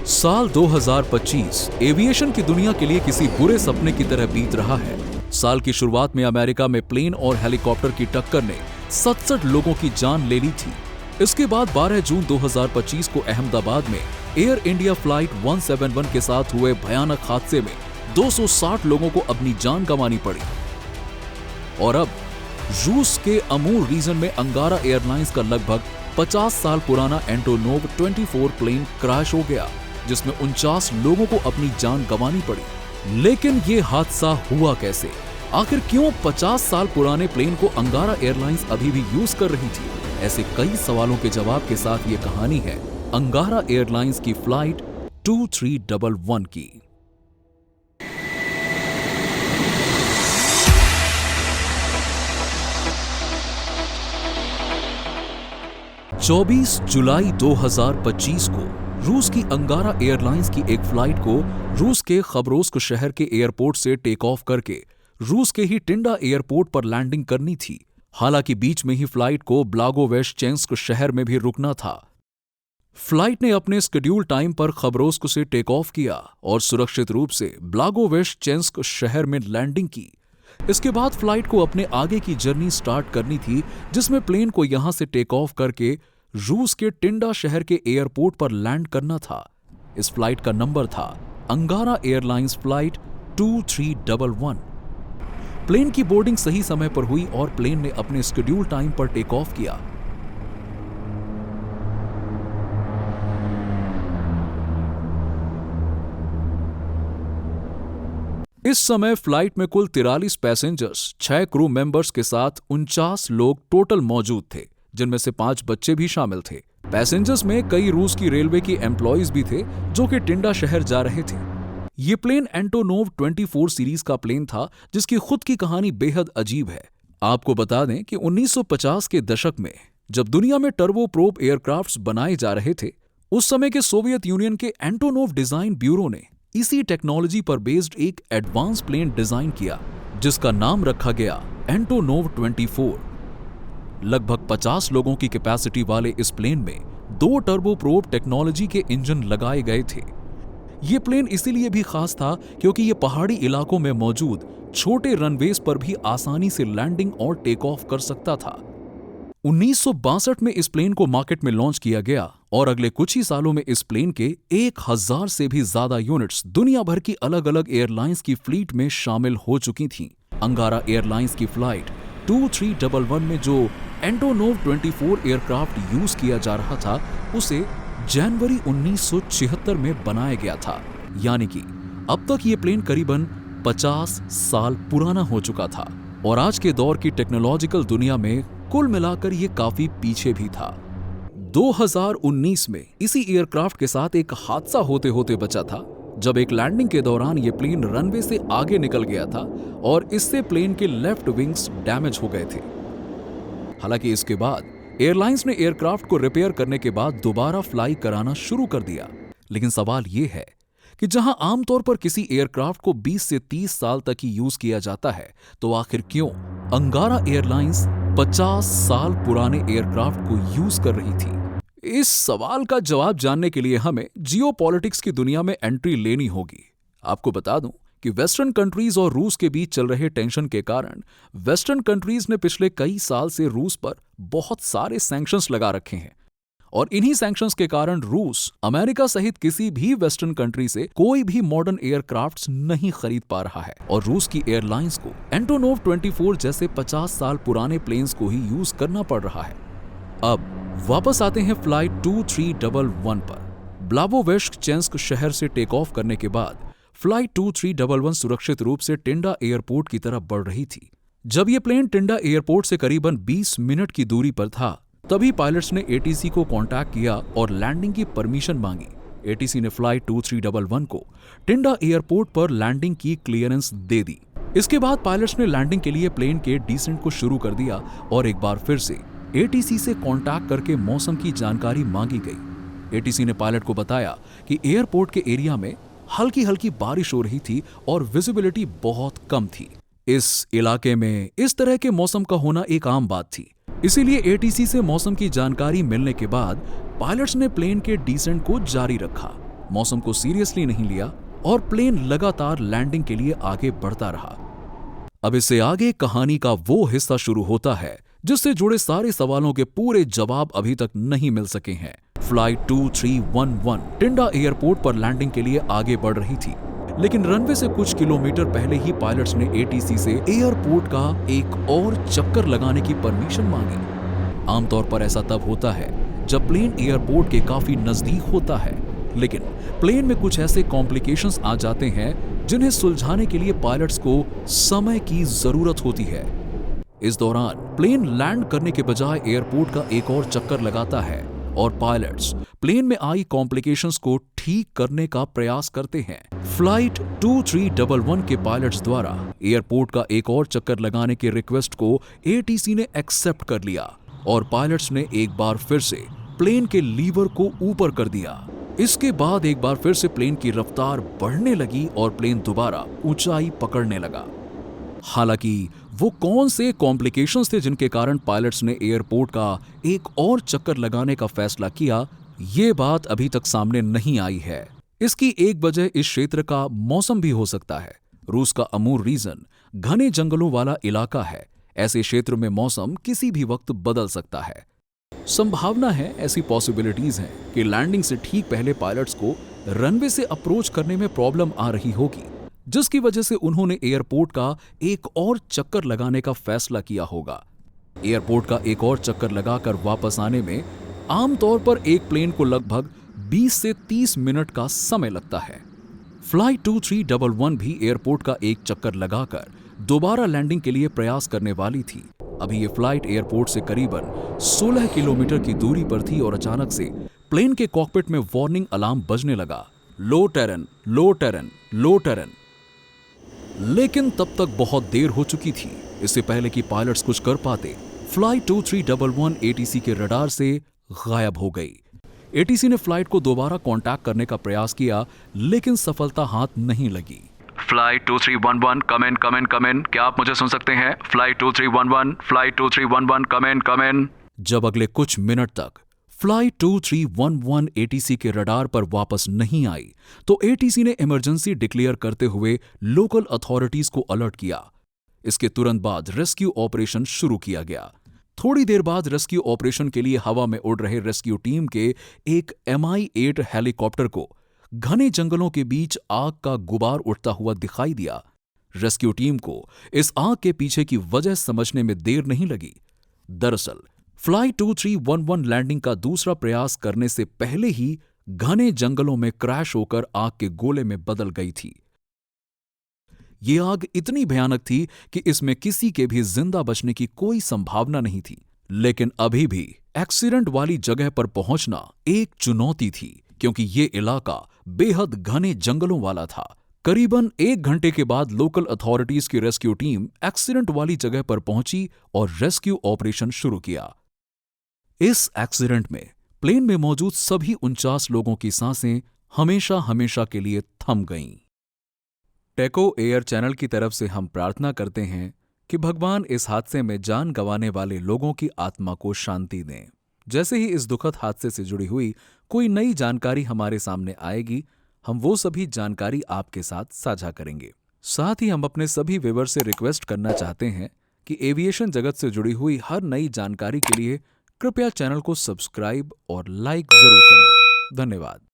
साल 2025 एविएशन की दुनिया के लिए किसी बुरे सपने की तरह बीत रहा है। साल की शुरुआत में अमेरिका में प्लेन और हेलीकॉप्टर की टक्कर ने 67 लोगों की जान ले ली थी। इसके बाद 12 जून 2025 को अहमदाबाद में एयर इंडिया फ्लाइट 171 के साथ हुए भयानक हादसे में 260 लोगों को अपनी जान गंवानी पड़ी। और अब रूस के अमूर रीजन में अंगारा एयरलाइंस का लगभग 50 साल पुराना एंटोनोव 24 प्लेन क्रैश हो गया, जिसमें 49 लोगों को अपनी जान गंवानी पड़ी। लेकिन ये हादसा हुआ कैसे? आखिर क्यों 50 साल पुराने प्लेन को अंगारा एयरलाइंस अभी भी यूज कर रही थी? ऐसे कई सवालों के जवाब के साथ ये कहानी है अंगारा एयरलाइंस की फ्लाइट 2311 की। चौबीस जुलाई 2025 को रूस की अंगारा एयरलाइंस की एक फ्लाइट को रूस के खबरोस्क शहर के एयरपोर्ट से टेक ऑफ करके रूस के ही टिंडा एयरपोर्ट पर लैंडिंग करनी थी। हालांकि बीच में ही फ्लाइट को ब्लागोवेस्चेंस्क शहर में भी रुकना था। फ्लाइट ने अपने शेड्यूल टाइम पर खबरोस्क से टेक ऑफ किया और सुरक्षित रूप से ब्लागोवेस्चेंस्क शहर में लैंडिंग की। इसके बाद फ्लाइट को अपने आगे की जर्नी स्टार्ट करनी थी, जिसमें प्लेन को यहां से टेक ऑफ करके रूस के टिंडा शहर के एयरपोर्ट पर लैंड करना था। इस फ्लाइट का नंबर था अंगारा एयरलाइंस फ्लाइट 2311। प्लेन की बोर्डिंग सही समय पर हुई और प्लेन ने अपने शेड्यूल टाइम पर टेक ऑफ किया। इस समय फ्लाइट में कुल 43 पैसेंजर्स, 6 क्रू मेंबर्स के साथ 49 लोग टोटल मौजूद थे, जिनमें से 5 बच्चे भी शामिल थे। पैसेंजर्स में कई रूस की रेलवे की एम्प्लॉइज भी थे जो कि टिंडा शहर जा रहे थे। ये प्लेन एंटोनोव 24 सीरीज का प्लेन था, जिसकी खुद की कहानी बेहद अजीब है। आपको बता दें कि 1950 के दशक में जब दुनिया में टर्बोप्रोप एयरक्राफ्ट्स बनाए जा रहे थे, उस समय के सोवियत यूनियन के एंटोनोव डिजाइन ब्यूरो ने इसी टेक्नोलॉजी पर बेस्ड एक एडवांस प्लेन डिजाइन किया, जिसका नाम रखा गया एंटोनोव 24। लगभग 50 लोगों की कैपेसिटी वाले इस प्लेन में 2 टर्बोप्रोप टेक्नोलॉजी के इंजन लगाए गए थे। ये प्लेन इसीलिए भी खास था क्योंकि ये पहाड़ी इलाकों में मौजूद छोटे रनवेज पर भी आसानी से लैंडिंग और टेक ऑफ कर सकता था। 1962 में इस प्लेन को मार्केट में लॉन्च किया गया और अगले कुछ ही सालों में इस प्लेन के 1000 से भी ज्यादा यूनिट्स दुनिया भर की अलग अलग एयरलाइंस की फ्लीट में शामिल हो चुकी थीं। अंगारा एयरलाइंस की फ्लाइट 2311 में जो एंटोनोव 24 एयरक्राफ्ट यूज किया जा रहा था, उसे जनवरी 1976 में बनाया गया था। यानी कि अब तक ये प्लेन करीबन 50 साल पुराना हो चुका था और आज के दौर की टेक्नोलॉजिकल दुनिया में कुल मिलाकर ये काफी पीछे भी था। 2019 में इसी एयरक्राफ्ट के साथ एक हादसा होते होते बचा था, जब एक लैंडिंग के दौरान ये प्लेन रनवे से आगे निकल गया था और इससे प्लेन के लेफ्ट विंग्स डैमेज हो गए थे। हालांकि इसके बाद एयरलाइंस ने एयरक्राफ्ट को रिपेयर करने के बाद दोबारा फ्लाई कराना शुरू कर दिया। लेकिन सवाल यह है कि जहां आमतौर पर किसी एयरक्राफ्ट को 20 से 30 साल तक ही यूज किया जाता है, तो आखिर क्यों अंगारा एयरलाइंस 50 साल पुराने एयरक्राफ्ट को यूज कर रही थी? इस सवाल का जवाब जानने के लिए हमें जियोपॉलिटिक्स की दुनिया में एंट्री लेनी होगी। आपको बता दूं कि वेस्टर्न कंट्रीज और रूस के बीच चल रहे टेंशन के कारण वेस्टर्न कंट्रीज ने पिछले कई साल से रूस पर बहुत सारे सैंक्शंस लगा रखे हैं और इन्हीं सैंक्शंस के कारण रूस अमेरिका सहित किसी भी वेस्टर्न कंट्री से कोई भी मॉडर्न एयरक्राफ्ट्स नहीं खरीद पा रहा है और रूस की एयरलाइंस को एंटोनोव 24 जैसे 50 साल पुराने प्लेन्स को ही यूज करना पड़ रहा है। अब वापस आते हैं फ्लाइट 2311 पर। ब्लागोवेस्चेंस्क शहर से टेक ऑफ करने के बाद फ्लाइट 2311 सुरक्षित रूप से टिंडा एयरपोर्ट की तरफ बढ़ रही थी। जब यह प्लेन टिंडा एयरपोर्ट से करीबन 20 मिनट की दूरी पर था, तभी पायलट्स ने एटीसी को कांटेक्ट किया और लैंडिंग की परमिशन मांगी। एटीसी ने फ्लाइट 2311 को टिंडा एयरपोर्ट पर लैंडिंग की क्लियरेंस दे दी। इसके बाद पायलट्स ने लैंडिंग के लिए प्लेन के डिसेंट को शुरू कर दिया और एक बार फिर से एटीसी से कांटेक्ट करके मौसम की जानकारी मांगी गई। एटीसी ने पायलट को बताया कि एयरपोर्ट के एरिया में हल्की हल्की बारिश हो रही थी और विजिबिलिटी बहुत कम थी। इस इलाके में इस तरह के मौसम का होना एक आम बात थी। इसीलिए एटीसी से मौसम की जानकारी मिलने के बाद पायलट्स ने प्लेन के डिसेंट को जारी रखा। मौसम को सीरियसली नहीं लिया और प्लेन लगातार लैंडिंग के लिए आगे बढ़ता रहा। अब इससे आगे कहानी का वो हिस्सा शुरू होता है जिससे जुड़े सारे सवालों के पूरे जवाब अभी तक नहीं मिल सके हैं। फ्लाइट 2311 टिंडा एयरपोर्ट पर लैंडिंग के लिए आगे बढ़ रही थी, लेकिन रनवे से कुछ किलोमीटर पहले ही पायलट्स ने एटीसी से एयरपोर्ट का एक और चक्कर लगाने की परमिशन मांगी। आमतौर पर ऐसा तब होता है जब प्लेन एयरपोर्ट के काफी नजदीक होता है, लेकिन प्लेन में कुछ ऐसे कॉम्प्लिकेशंस आ जाते हैं जिन्हें सुलझाने के लिए पायलट्स को समय की जरूरत होती है। इस दौरान प्लेन लैंड करने के बजाय एयरपोर्ट का एक और चक्कर लगाता है और पायलट्स प्लेन में आई कॉम्प्लिकेशंस को ठीक करने का प्रयास करते हैं। फ्लाइट 2311 के पायलट्स द्वारा एयरपोर्ट का एक और चक्कर लगाने की रिक्वेस्ट को एटीसी ने एक्सेप्ट कर लिया और पायलट्स ने एक बार फिर से प्लेन के लीवर को ऊपर कर दिया। इसके बाद एक बार फिर से प्लेन की रफ्तार बढ़ने लगी और प्लेन दोबारा ऊंचाई पकड़ने लगा। हालांकि वो कौन से कॉम्प्लिकेशंस थे जिनके कारण पायलट्स ने एयरपोर्ट का एक और चक्कर लगाने का फैसला किया, ये बात अभी तक सामने नहीं आई है। इसकी एक वजह इस क्षेत्र का मौसम भी हो सकता है। रूस का अमूर रीजन घने जंगलों वाला इलाका है। ऐसे क्षेत्र में मौसम किसी भी वक्त बदल सकता है। संभावना है, ऐसी पॉसिबिलिटीज हैं कि लैंडिंग से ठीक पहले पायलट्स को रनवे से अप्रोच करने में प्रॉब्लम आ रही होगी, जिसकी वजह से उन्होंने एयरपोर्ट का एक और चक्कर लगाने का फैसला किया होगा। एयरपोर्ट का एक और चक्कर लगाकर वापस आने में आमतौर पर एक प्लेन को लगभग 20 से 30 मिनट का समय लगता है। फ्लाइट 2311 भी एयरपोर्ट का एक चक्कर लगाकर दोबारा लैंडिंग के लिए प्रयास करने वाली थी। अभी ये फ्लाइट एयरपोर्ट से करीबन 16 किलोमीटर की दूरी पर थी और अचानक से प्लेन के कॉकपिट में वार्निंग अलार्म बजने लगा, लो टेरन, लो टेरन, लो टेरन। लेकिन तब तक बहुत देर हो चुकी थी। इससे पहले कि पायलट्स कुछ कर पाते, फ्लाइट 2311 एटीसी के रडार से गायब हो गई। एटीसी ने फ्लाइट को दोबारा कांटेक्ट करने का प्रयास किया, लेकिन सफलता हाथ नहीं लगी। फ्लाइट 2311 कम इन, क्या आप मुझे सुन सकते हैं? फ्लाइट 2311, फ्लाइट 2311 कम इन। जब अगले कुछ मिनट तक फ्लाइट 2311 एटीसी के रडार पर वापस नहीं आई, तो एटीसी ने इमरजेंसी डिक्लेयर करते हुए लोकल अथॉरिटीज को अलर्ट किया। इसके तुरंत बाद रेस्क्यू ऑपरेशन शुरू किया गया। थोड़ी देर बाद रेस्क्यू ऑपरेशन के लिए हवा में उड़ रहे रेस्क्यू टीम के एक MI-8 हेलीकॉप्टर को घने जंगलों के बीच आग का गुबार उठता हुआ दिखाई दिया। रेस्क्यू टीम को इस आग के पीछे की वजह समझने में देर नहीं लगी। दरअसल फ्लाइट 2311 लैंडिंग का दूसरा प्रयास करने से पहले ही घने जंगलों में क्रैश होकर आग के गोले में बदल गई थी। ये आग इतनी भयानक थी कि इसमें किसी के भी जिंदा बचने की कोई संभावना नहीं थी। लेकिन अभी भी एक्सीडेंट वाली जगह पर पहुंचना एक चुनौती थी, क्योंकि ये इलाका बेहद घने जंगलों वाला था। करीबन 1 घंटे के बाद लोकल अथॉरिटीज की रेस्क्यू टीम एक्सीडेंट वाली जगह पर पहुंची और रेस्क्यू ऑपरेशन शुरू किया। इस एक्सीडेंट में प्लेन में मौजूद सभी 49 लोगों की सांसें हमेशा हमेशा के लिए थम गईं। टेको एयर चैनल की तरफ से हम प्रार्थना करते हैं कि भगवान इस हादसे में जान गंवाने वाले लोगों की आत्मा को शांति दें। जैसे ही इस दुखद हादसे से जुड़ी हुई कोई नई जानकारी हमारे सामने आएगी, हम वो सभी जानकारी आपके साथ साझा करेंगे। साथ ही हम अपने सभी व्यूअर्स से रिक्वेस्ट करना चाहते हैं कि एविएशन जगत से जुड़ी हुई हर नई जानकारी के लिए कृपया चैनल को सब्सक्राइब और लाइक जरूर करें। धन्यवाद।